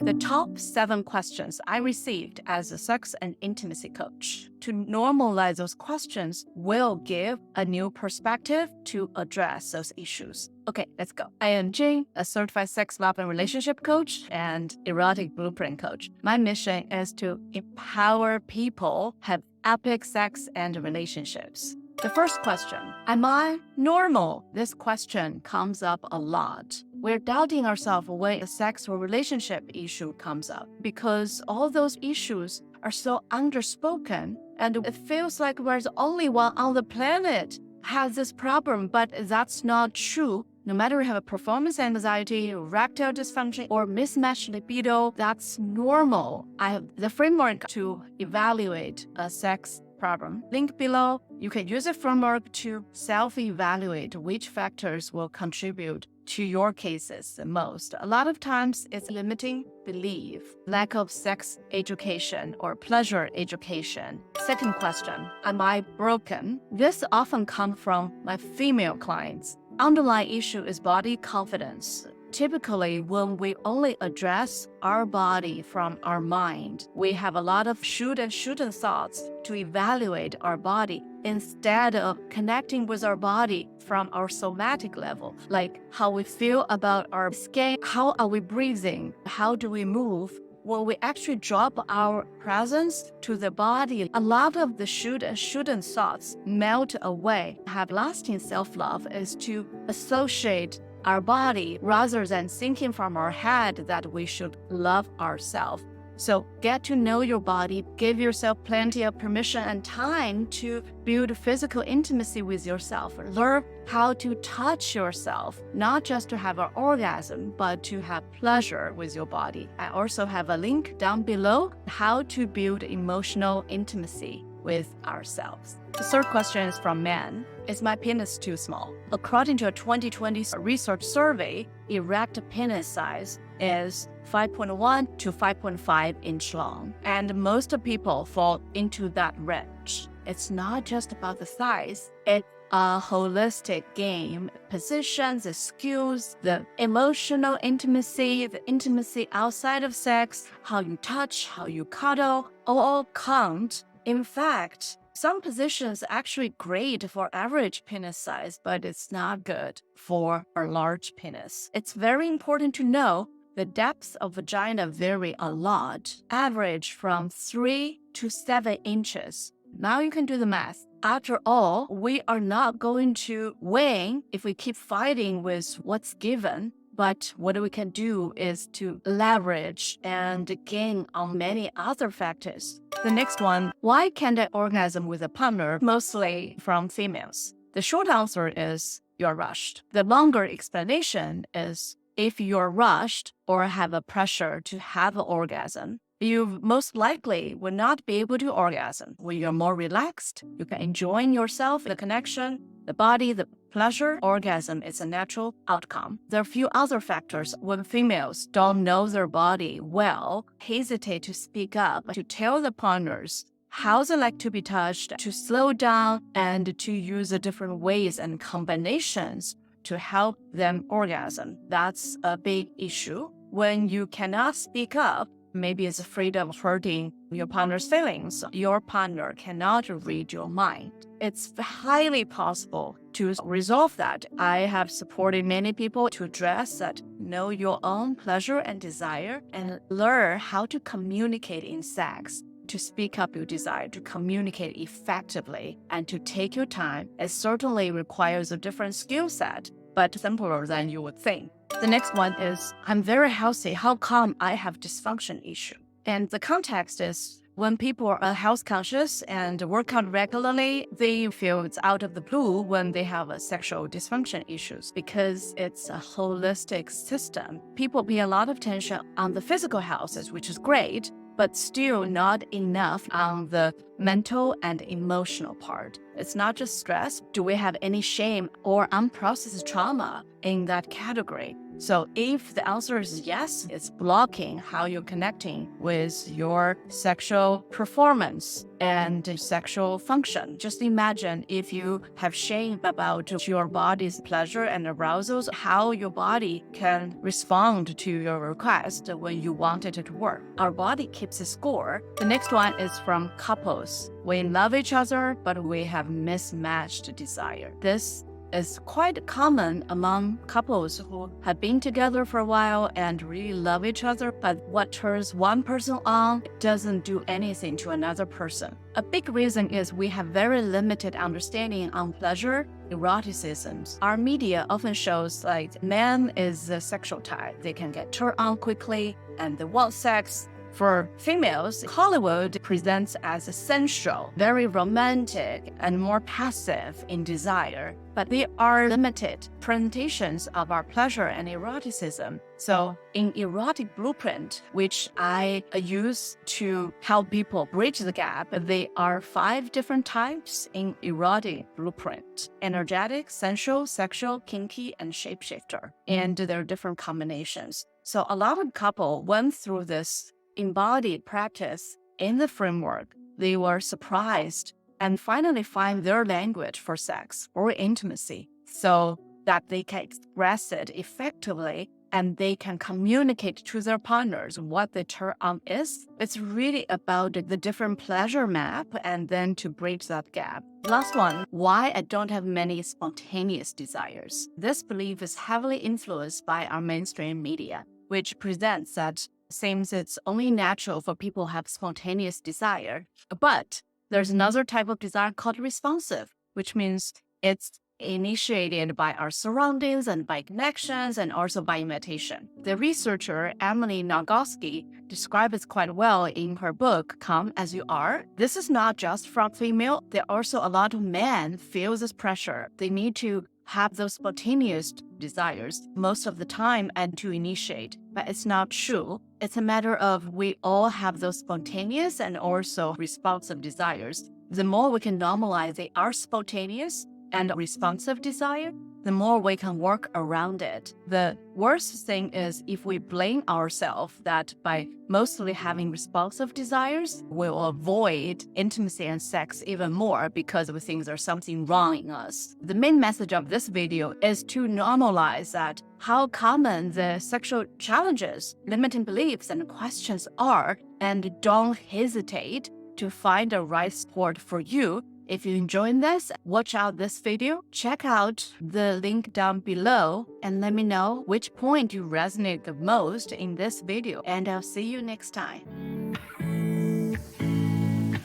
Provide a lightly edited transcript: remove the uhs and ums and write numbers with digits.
The top 7 questions I received as a sex and intimacy coach. To normalize those questions will give a new perspective to address those issues. Okay, let's go. I am Jing, a certified sex, love, and relationship coach and erotic blueprint coach. My mission is to empower people have epic sex and relationships. The first question, am I normal? This question comes up a lot. We're doubting ourselves when a sex or relationship issue comes up because all those issues are so underspoken and it feels like we're the only one on the planet has this problem, but that's not true. No matter you have a performance anxiety, erectile dysfunction, or mismatched libido, that's normal. I have the framework to evaluate a sex problem. Link below. You can use a framework to self-evaluate which factors will contribute to your cases the most. A lot of times it's limiting belief, lack of sex education or pleasure education. Second question, am I broken? This often comes from my female clients. Underlying issue is body confidence. Typically, when we only address our body from our mind, we have a lot of should and shouldn't thoughts to evaluate our body instead of connecting with our body from our somatic level, like how we feel about our skin, how are we breathing, how do we move. When we actually drop our presence to the body, a lot of the should and shouldn't thoughts melt away. Have lasting self-love is to associate our body rather than thinking from our head that we should love ourselves. So get to know your body, give yourself plenty of permission and time to build physical intimacy with yourself. Learn how to touch yourself, not just to have an orgasm, but to have pleasure with your body. I also have a link down below how to build emotional intimacy with ourselves. The third question is from men. Is my penis too small? According to a 2020 research survey, erect penis size is 5.1 to 5.5 inch long. And most people fall into that range. It's not just about the size. It's a holistic game. Positions, the skills, the emotional intimacy, the intimacy outside of sex, how you touch, how you cuddle, all count. In fact, some positions are actually great for average penis size, but it's not good for a large penis. It's very important to know the depths of vagina vary a lot, average from 3 to 7 inches. Now you can do the math. After all, we are not going to win if we keep fighting with what's given. But what we can do is to leverage and gain on many other factors. The next one, why can't I orgasm with a partner? Mostly from females. The short answer is you're rushed. The longer explanation is if you're rushed or have a pressure to have an orgasm, you most likely will not be able to orgasm. When you're more relaxed, you can enjoy yourself, the connection, the body, the pleasure. Orgasm is a natural outcome. There are a few other factors when females don't know their body well, hesitate to speak up, to tell the partners how they like to be touched, to slow down, and to use the different ways and combinations to help them orgasm. That's a big issue. When you cannot speak up, maybe it's afraid of hurting your partner's feelings. Your partner cannot read your mind. It's highly possible to resolve that. I have supported many people to address that. Know your own pleasure and desire and learn how to communicate in sex, to speak up your desire, to communicate effectively, and to take your time. It certainly requires a different skill set, but simpler than you would think. The next one is, I'm very healthy. How come I have dysfunction issue? And the context is when people are health conscious and work out regularly, they feel it's out of the blue when they have a sexual dysfunction issues because it's a holistic system. People pay a lot of attention on the physical health, which is great, but still not enough on the mental and emotional part. It's not just stress. Do we have any shame or unprocessed trauma in that category? So if the answer is yes, it's blocking how you're connecting with your sexual performance and sexual function. Just imagine if you have shame about your body's pleasure and arousals, how your body can respond to your request when you want it to work. Our body keeps a score. The next one is from couples. We love each other, but we have mismatched desire. This is quite common among couples who have been together for a while and really love each other, but what turns one person on doesn't do anything to another person. A big reason is we have very limited understanding on pleasure, eroticism. Our media often shows like man is the sexual type. They can get turned on quickly and they want sex. For females, Hollywood presents as sensual, very romantic, and more passive in desire. But there are limited presentations of our pleasure and eroticism. So in Erotic Blueprint, which I use to help people bridge the gap, there are 5 different types in Erotic Blueprint: energetic, sensual, sexual, kinky, and shapeshifter. And there are different combinations. So a lot of couples went through this embodied practice in the framework. They were surprised and finally find their language for sex or intimacy so that they can express it effectively and they can communicate to their partners what the turn on is. It's really about the different pleasure map and then to bridge that gap. Last one, why I don't have many spontaneous desires. This belief is heavily influenced by our mainstream media, which presents that seems it's only natural for people to have spontaneous desire. But there's another type of desire called responsive, which means it's initiated by our surroundings and by connections and also by imitation. The researcher Emily Nagoski describes it quite well in her book, Come As You Are. This is not just from female. There are also a lot of men feel this pressure. They need to have those spontaneous desires most of the time and to initiate. But it's not true. It's a matter of we all have those spontaneous and also responsive desires. The more we can normalize they are spontaneous and responsive desire, the more we can work around it. The worst thing is if we blame ourselves that by mostly having responsive desires, we will avoid intimacy and sex even more because we think there's something wrong in us. The main message of this video is to normalize that how common the sexual challenges, limiting beliefs, and questions are, and don't hesitate to find the right support for you. If you enjoyed this, watch out this video, check out the link down below and let me know which point you resonate the most in this video, and I'll see you next time.